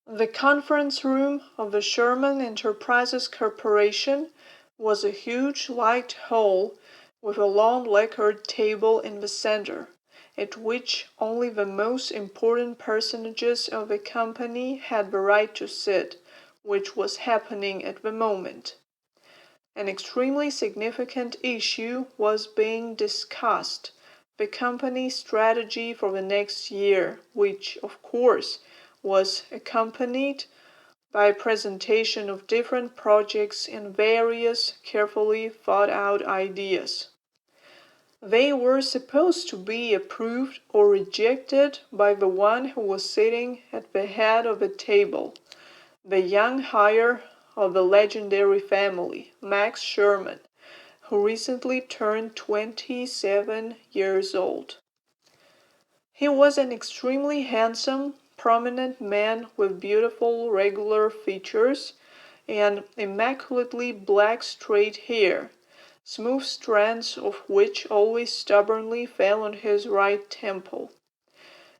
The conference room of the Sherman Enterprises Corporation was a huge light hall with a long lacquered table in the center, at which only the most important personages of the company had the right to sit, which was happening at the moment. An extremely significant issue was being discussed, the company's strategy for the next year, which, of course, was accompanied by a presentation of different projects and various carefully thought out ideas. They were supposed to be approved or rejected by the one who was sitting at the head of the table, the young heir of the legendary family, Max Sherman, who recently turned 27 years old. He was an extremely handsome, prominent man with beautiful regular features and immaculately black straight hair, smooth strands of which always stubbornly fell on his right temple.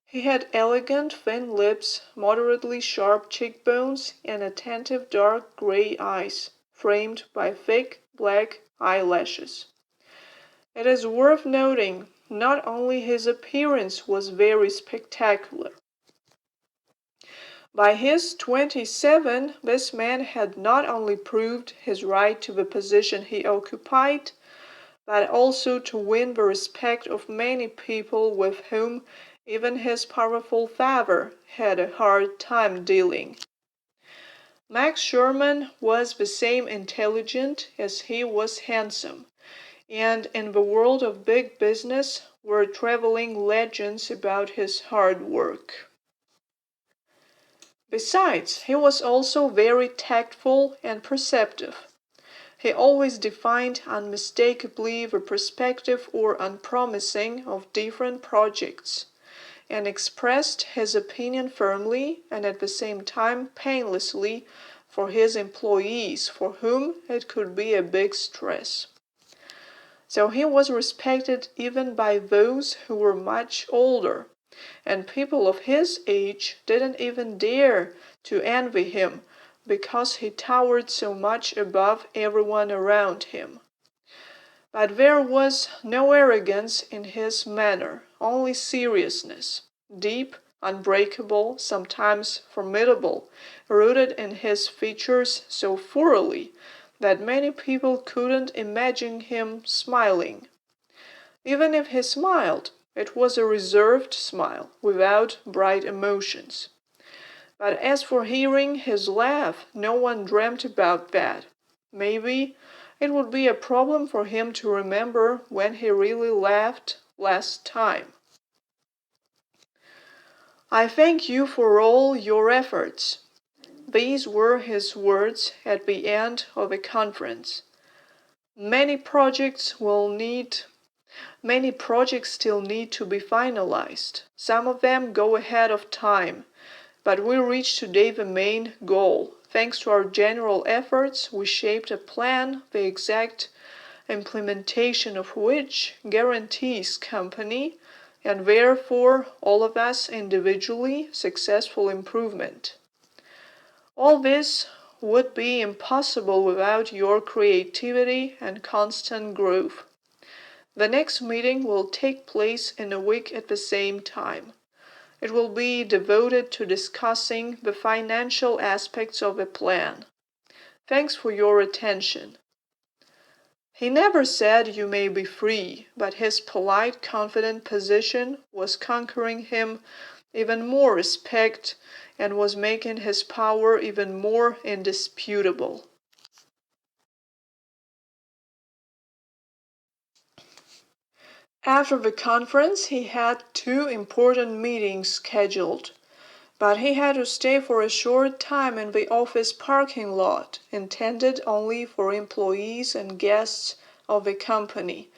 He had elegant thin lips, moderately sharp cheekbones, and attentive dark gray eyes, framed by thick black eyelashes. It is worth noting, not only his appearance was very spectacular. By his 27, this man had not only proved his right to the position he occupied, but also to win the respect of many people with whom even his powerful father had a hard time dealing. Max Sherman was the same intelligent as he was handsome, and in the world of big business were traveling legends about his hard work. Besides, he was also very tactful and perceptive. He always defined unmistakably the perspective or unpromising of different projects, and expressed his opinion firmly and at the same time painlessly for his employees, for whom it could be a big stress. So he was respected even by those who were much older, and people of his age didn't even dare to envy him because he towered so much above everyone around him. But there was no arrogance in his manner, only seriousness, deep, unbreakable, sometimes formidable, rooted in his features so thoroughly that many people couldn't imagine him smiling. Even if he smiled, it was a reserved smile, without bright emotions. But as for hearing his laugh, no one dreamt about that. Maybe it would be a problem for him to remember when he really laughed last time. I thank you for all your efforts. These were his words at the end of the conference. Many projects still need to be finalized. Some of them go ahead of time, but we reached today the main goal. Thanks to our general efforts, we shaped a plan, the exact implementation of which guarantees company, and therefore all of us individually, successful improvement. All this would be impossible without your creativity and constant growth. The next meeting will take place in a week at the same time. It will be devoted to discussing the financial aspects of the plan. Thanks for your attention. He never said you may be free, but his polite, confident position was conquering him even more respect and was making his power even more indisputable. After the conference, he had 2 important meetings scheduled, but he had to stay for a short time in the office parking lot, intended only for employees and guests of the company,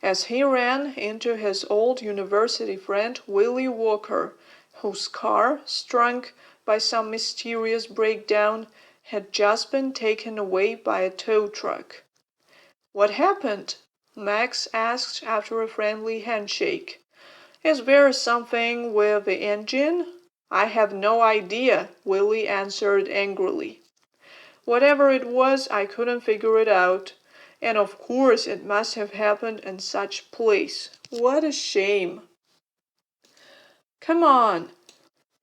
as he ran into his old university friend Willie Walker, whose car, struck by some mysterious breakdown, had just been taken away by a tow truck. "What happened?" Max asked after a friendly handshake. "Is there something with the engine?" I have no idea, Willie answered angrily. Whatever it was, I couldn't figure it out. And of course it must have happened in such place. What a shame. Come on.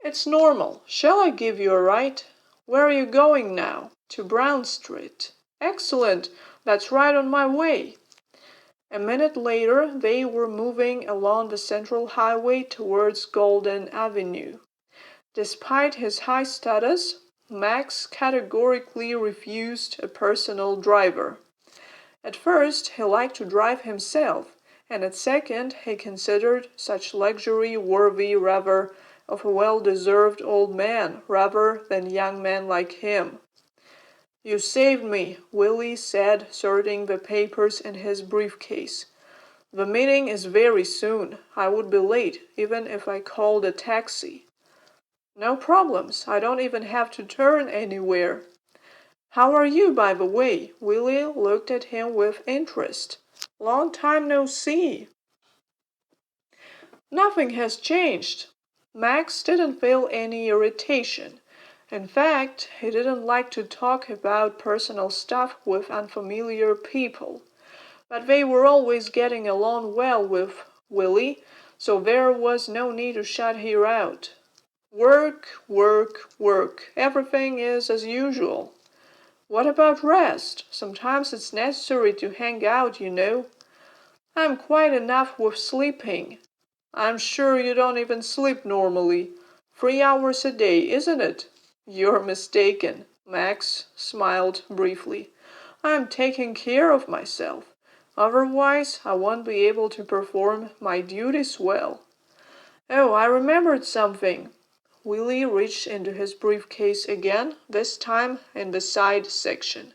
It's normal. Shall I give you a ride? Where are you going now? To Brown Street. Excellent. That's right on my way. A minute later, they were moving along the central highway towards Golden Avenue. Despite his high status, Max categorically refused a personal driver. At first, he liked to drive himself, and at second, he considered such luxury worthy rather of a well-deserved old man rather than young men like him. You saved me, Willie said, sorting the papers in his briefcase. The meeting is very soon. I would be late, even if I called a taxi. No problems. I don't even have to turn anywhere. How are you, by the way? Willie looked at him with interest. Long time no see. Nothing has changed. Max didn't feel any irritation. In fact, he didn't like to talk about personal stuff with unfamiliar people. But they were always getting along well with Willie, so there was no need to shut her out. Work, work, work. Everything is as usual. What about rest? Sometimes it's necessary to hang out, you know. I'm quite enough with sleeping. I'm sure you don't even sleep normally. 3 hours a day, isn't it? You're mistaken. Max smiled briefly. I'm taking care of myself. Otherwise, I won't be able to perform my duties well. Oh, I remembered something. Willie reached into his briefcase again, this time in the side section.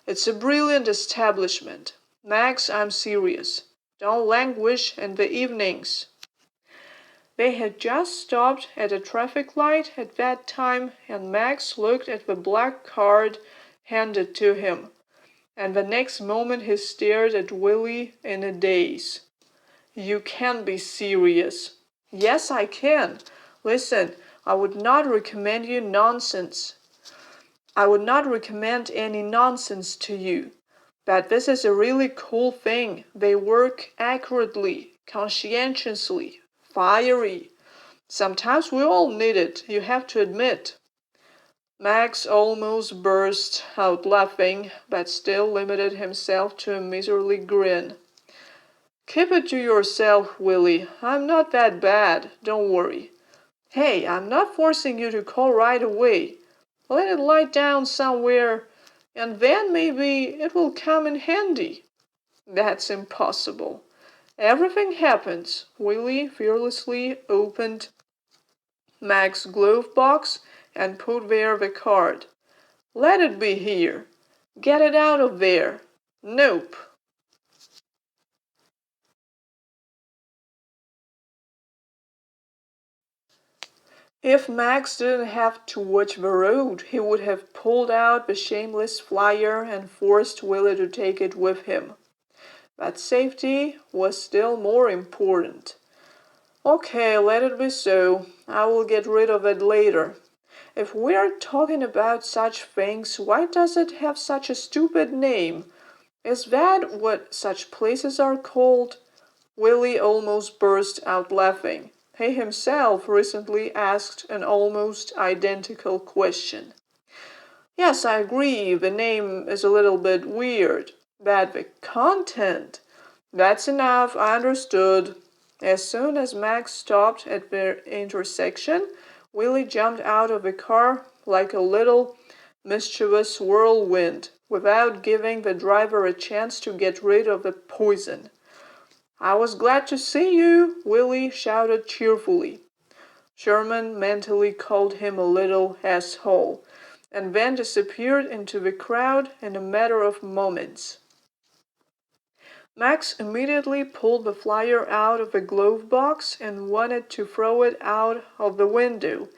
It's a brilliant establishment. Max, I'm serious. Don't languish in the evenings. They had just stopped at a traffic light at that time, and Max looked at the black card handed to him, and the next moment he stared at Willie in a daze. You can't be serious. Yes, I can. Listen, I would not recommend any nonsense to you. But this is a really cool thing. They work accurately, conscientiously, fiery. Sometimes we all need it, you have to admit. Max almost burst out laughing, but still limited himself to a miserly grin. Keep it to yourself, Willie. I'm not that bad, don't worry. Hey, I'm not forcing you to call right away. Let it lie down somewhere, and then maybe it will come in handy. That's impossible. Everything happens. Willie fearlessly opened Mac's glove box and put there the card. Let it be here. Get it out of there. Nope. If Max didn't have to watch the road, he would have pulled out the shameless flyer and forced Willie to take it with him. But safety was still more important. Okay, let it be so. I will get rid of it later. If we're talking about such things, why does it have such a stupid name? Is that what such places are called? Willie almost burst out laughing. He himself recently asked an almost identical question. Yes, I agree, the name is a little bit weird, but the content. That's enough, I understood. As soon as Max stopped at the intersection, Willie jumped out of the car like a little mischievous whirlwind, without giving the driver a chance to get rid of the poison. I was glad to see you, Willie shouted cheerfully. Sherman mentally called him a little asshole, and then disappeared into the crowd in a matter of moments. Max immediately pulled the flyer out of the glove box and wanted to throw it out of the window,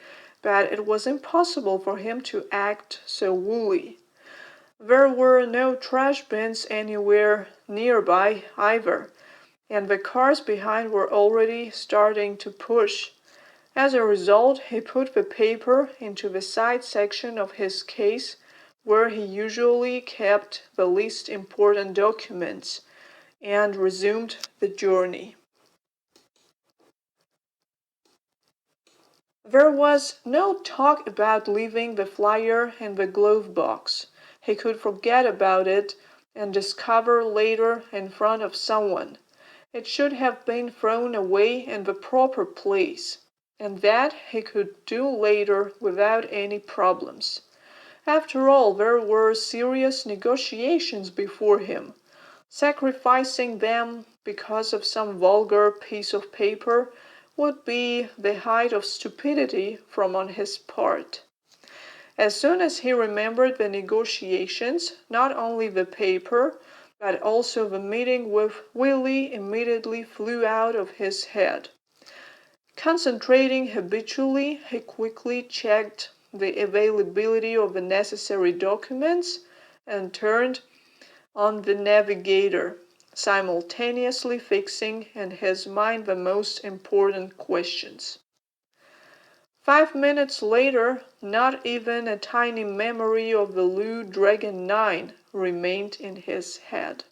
but it was impossible for him to act so woolly. There were no trash bins anywhere nearby either, and the cars behind were already starting to push. As a result, he put the paper into the side section of his case where he usually kept the least important documents, and resumed the journey. There was no talk about leaving the flyer in the glove box. He could forget about it and discover later in front of someone. It should have been thrown away in the proper place, and that he could do later without any problems. After all, there were serious negotiations before him. Sacrificing them because of some vulgar piece of paper would be the height of stupidity from on his part. As soon as he remembered the negotiations, not only the paper, but also the meeting with Willie immediately flew out of his head. Concentrating habitually, he quickly checked the availability of the necessary documents and turned on the navigator, simultaneously fixing in his mind the most important questions. 5 minutes later, not even a tiny memory of the Blue Dragon 9 remained in his head.